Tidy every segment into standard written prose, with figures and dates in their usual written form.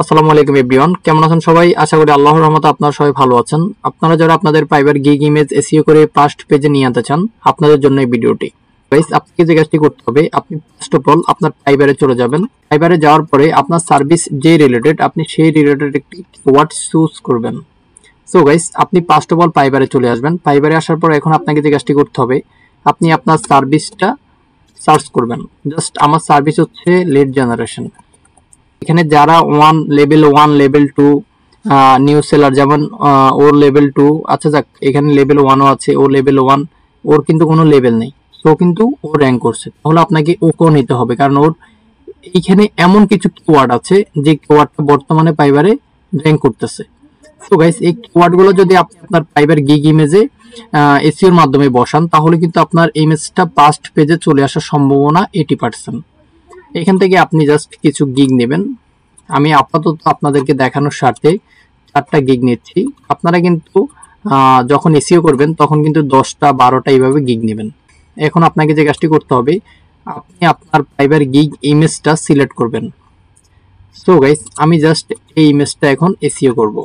আসসালামু আলাইকুম এভরিওয়ান, কেমন আছেন সবাই? আশা করি আল্লাহর রহমতে আপনারা সবাই ভালো আছেন। আপনারা যারা আপনাদের ফাইবার গিগ ইমেজ এসইও করে ফার্স্ট পেজে নিয়ে আনতে চান, আপনাদের জন্য এই ভিডিওটি। গাইস, আপনাকে যে কাজটি করতে হবে, আপনি ফার্স্ট অফ অল আপনার ফাইবারে চলে যাবেন। ফাইবারে যাওয়ার পরে আপনার সার্ভিস যে রিলেটেড, আপনি সেই রিলেটেড একটি ওয়ার্ড চুজ করবেন। সো গাইস, আপনি ফার্স্ট অফ অল ফাইবারে চলে আসবেন। ফাইবারে আসার পর এখন আপনাকে যে কাজটি করতে হবে, আপনি আপনার সার্ভিসটা সার্চ করবেন। জাস্ট আমার সার্ভিস হচ্ছে লিড জেনারেশন। এখানে যারা লেভেল 1 লেভেল 2 নিউ সেলার, যেমন ওর লেভেল 2, আচ্ছা যাক, এখানে লেভেল 1ও আছে, ও লেভেল 1, ওর কিন্তু কোনো লেভেল নেই, সো কিন্তু ও র্যাঙ্ক করছে। তাহলে আপনাকে ওকেও নিতে হবে, কারণ ওর এইখানে এমন কিছু কিওয়ার্ড আছে যে কিওয়ার্ডটা বর্তমানে ফাইবারে র্যাঙ্ক করতেছে। সো গাইস, এই কিওয়ার্ডগুলো যদি আপনি আপনার ফাইবার গিগ ইমেজে এসইওর মাধ্যমে বসান, তাহলে কিন্তু আপনার ইমেজটা ফার্স্ট পেজে চলে আসার সম্ভাবনা 80%। এখান থেকে আপনি জাস্ট কিছু গিগ নেবেন। আমি আপাতত আপনাদেরকে দেখানোর স্বার্থে 4টা গিগ নিচ্ছি। আপনারা কিন্তু যখন এসইও করবেন তখন কিন্তু 10টা 12টা এইভাবে গিগ নেবেন। এখন আপনাকে যে কাজটি করতে হবে, আপনি আপনার ফাইবার গিগ ইমেজটা সিলেক্ট করবেন। সো গাইস, আমি জাস্ট এই ইমেজটা এখন এসইও করব।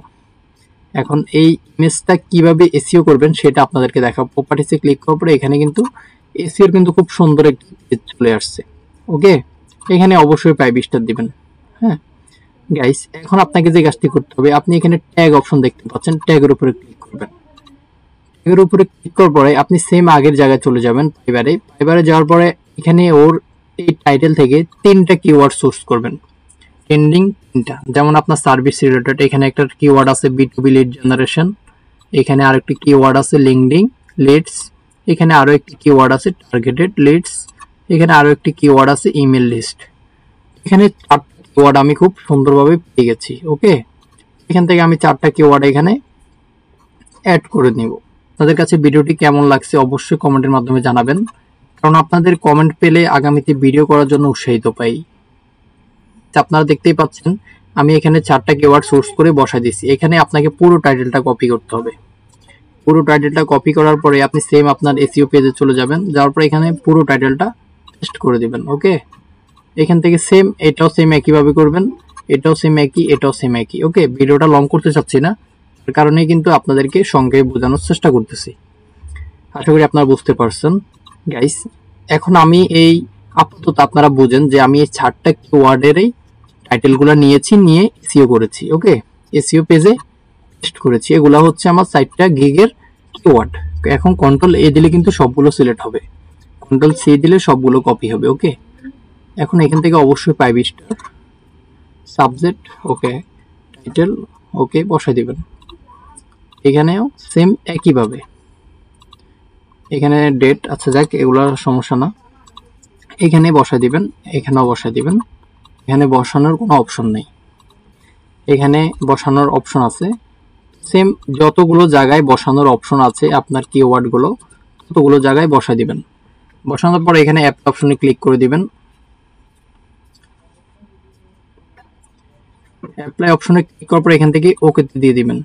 এখন এই ইমেজটা কিভাবে এসইও করবেন সেটা আপনাদেরকে দেখাবো। প্রপার্টিসে ক্লিক করার পরে এখানে কিন্তু এসইওর কিন্তু খুব সুন্দর একটি পেজ চলে আসছে। ওকে, এখানে অবশ্যই 5 স্টার দিবেন। হ্যাঁ গাইস, এখন আপনাকে যে কাজটি করতে হবে, আপনি এখানে ট্যাগ অপশন দেখতে পাচ্ছেন, ট্যাগের উপরে ক্লিক করবেন। ট্যাগের উপরে ক্লিক করার পরে আপনি সেম আগের জায়গায় চলে যাবেন। ফাইবারে যাওয়ার পরে এখানে ওর এই টাইটেল থেকে 3টা কিওয়ার্ড সোর্স করবেন, ট্রেন্ডিং 3টা। যেমন আপনার সার্ভিস রিলেটেড, এখানে একটা কিওয়ার্ড আছে B2B লিড জেনারেশন, এখানে আরেকটি কিওয়ার্ড আছে লিঙ্কডিং লিডস, এখানে আরো একটি কিওয়ার্ড আছে টার্গেটেড লিডস, এখানে আরো একটি কিওয়ার্ড আছে ইমেল লিস্ট। এখানে 4টা কিওয়ার্ড আমি খুব সুন্দরভাবে পেয়ে গেছি। ওকে, এখান থেকে আমি 4টা কিওয়ার্ড এখানে অ্যাড করে নিব। তাদের কাছে ভিডিওটি কেমন লাগছে অবশ্যই কমেন্টের মাধ্যমে জানাবেন, কারণ আপনাদের কমেন্ট পেলে আগামীতে ভিডিও করার জন্য উৎসাহিত পাই। আপনারা দেখতেই পাচ্ছেন আমি এখানে 4টা কিওয়ার্ড সোর্স করে বসাই দিয়েছি। এখানে আপনাকে পুরো টাইটেলটা কপি করতে হবে। পুরো টাইটেলটা কপি করার পরে আপনি সেম আপনার এসইও পেজে চলে যাবেন। যাওয়ার পরে এখানে পুরো টাইটেলটা পেস্ট করে দিবেন। ওকে, এখান থেকে সেম, এটাও সেম একইভাবে করবেন, এটাও সেম একই, এটাও সেম একই। ওকে, ভিডিওটা লং করতে চাচ্ছি না, তার কারণে কিন্তু আপনাদেরকে সংক্ষেপে বোঝানোর চেষ্টা করতেছি। আশা করি আপনারা বুঝতে পারছেন গাইস। এখন আমি এই আপাতত আপনারা বুঝেন যে আমি এই 4টা কিওয়ার্ডেরই টাইটেলগুলো নিয়েছি, নিয়ে এসইও করেছি। ওকে, এসইও পেজে পেস্ট করেছি। এগুলা হচ্ছে আমার 4টা গিগের কিওয়ার্ড। এখন কন্ট্রোল এ দিলে কিন্তু সবগুলো সিলেক্ট হবে, কন্ট্রোল সি দিলে সবগুলো কপি হবে। ওকে, এখন এখান থেকে অবশ্যই 5 স্টার, সাবজেক্ট ওকে, টাইটেল ওকে বসাই দিবেন। এখানেও সেম একইভাবে, এখানে ডেট, আচ্ছা যাক, এগুলো সমস্যা না, এখানে বসাই দিবেন, এখানেও বসাই দিবেন। এখানে বসানোর কোনো অপশন নেই, এখানে বসানোর অপশন আছে। সেম যতগুলো জায়গায় বসানোর অপশন আছে আপনার কিওয়ার্ডগুলো, ততগুলো জায়গায় বসাই দিবেন। বসানোর পর এখানে অ্যাপ অপশনে ক্লিক করে দিবেন। অ্যাপ্লাই অপশনে ক্লিক করার পর এখান থেকে ওকে দিয়ে দিবেন।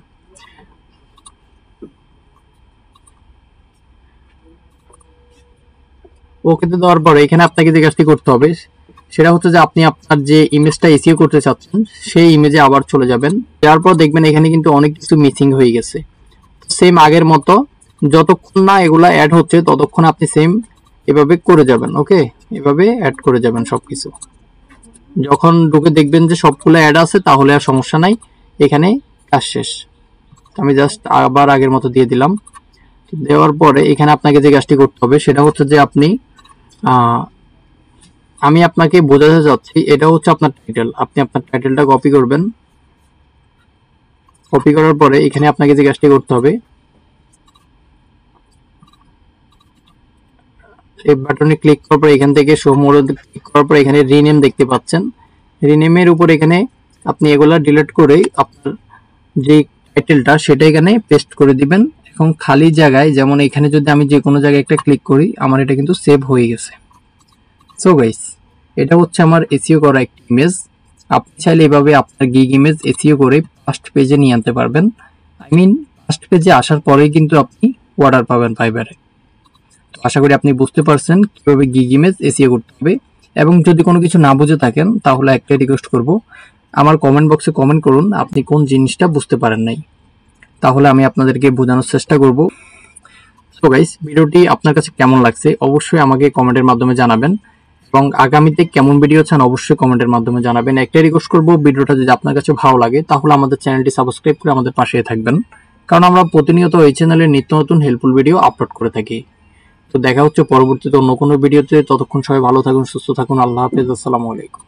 ওকেতে দেওয়ার পরে এখানে আপনাকে যে কাজটি করতে হবে সেটা হচ্ছে যে আপনি আপনার যে ইমেজটা এসইও করতে চাচ্ছেন সেই ইমেজে আবার চলে যাবেন। যাওয়ার পর দেখবেন এখানে কিন্তু অনেক কিছু মিসিং হয়ে গেছে। সেম আগের মতো যতক্ষণ না এগুলা অ্যাড হচ্ছে ততক্ষণ আপনি সেম এভাবে করে যাবেন। ওকে, এভাবে অ্যাড করে যাবেন সবকিছু। যখন ঢুকে দেখবেন যে সবগুলো অ্যাড আছে, তাহলে আর সমস্যা নাই, এখানে কাজ শেষ। আমি জাস্ট আবার আগের মতো দিয়ে দিলাম। দেওয়ার পরে এখানে আপনাকে যে কাজটি করতে হবে সেটা হচ্ছে যে আমি আপনাকে বোঝাতে চাচ্ছি, এটা হচ্ছে আপনার টাইটেল। আপনি আপনার টাইটেলটা কপি করবেন। কপি করার পরে এখানে আপনাকে যে কাজটি করতে হবে, এই বাটনে ক্লিক করার পর এখান থেকে শো মোড ক্লিক করার পর এখানে রিনেম দেখতে পাচ্ছেন। রিনেমের উপর এখানে আপনি এগুলা ডিলিট করে আপনার যে টাইটেলটা সেটা এখানে পেস্ট করে দিবেন। এখন খালি জায়গায়, যেমন এখানে যদি আমি যে কোনো জায়গায় একটা ক্লিক করি, আমার এটা কিন্তু সেভ হয়ে গেছে। সো গাইস, এটা হচ্ছে আমার এসইও করা একটি ইমেজ। আপনি চাইলে এভাবে আপনার গিগ ইমেজ এসইও করে ফার্স্ট পেজে নিয়ে আনতে পারবেন। আই মিন ফার্স্ট পেজে আসার পরেই কিন্তু আপনি অর্ডার পাবেন ফাইবারে। আশা করি আপনি বুঝতে পারছেন কিভাবে গিগ ইমেজ এসইও করতে হবে। এবং যদি কোনো কিছু না বুঝে থাকেন তাহলে একটা রিকোয়েস্ট করব, আমার কমেন্ট বক্সে কমেন্ট করুন আপনি কোন জিনিসটা বুঝতে পারেন নাই, তাহলে আমি আপনাদেরকে বোঝানোর চেষ্টা করব। সো গাইস, ভিডিওটি আপনার কাছে কেমন লাগছে অবশ্যই আমাকে কমেন্টের মাধ্যমে জানাবেন, এবং আগামীতে কেমন ভিডিও চান অবশ্যই কমেন্টের মাধ্যমে জানাবেন। একটাই রিকোয়েস্ট করব, ভিডিওটা যদি আপনার কাছে ভালো লাগে তাহলে আমাদের চ্যানেলটি সাবস্ক্রাইব করে আমাদের পাশে থাকবেন, কারণ আমরা প্রতিনিয়ত এই চ্যানেলে নিত্য নতুন হেল্পফুল ভিডিও আপলোড করে থাকি। তো দেখা হচ্ছে পরবর্তীতে অন্য কোনো ভিডিওতে, ততক্ষণ সবাই ভালো থাকুন, সুস্থ থাকুন, আল্লাহ হাফেজ, আসসালামু আলাইকুম।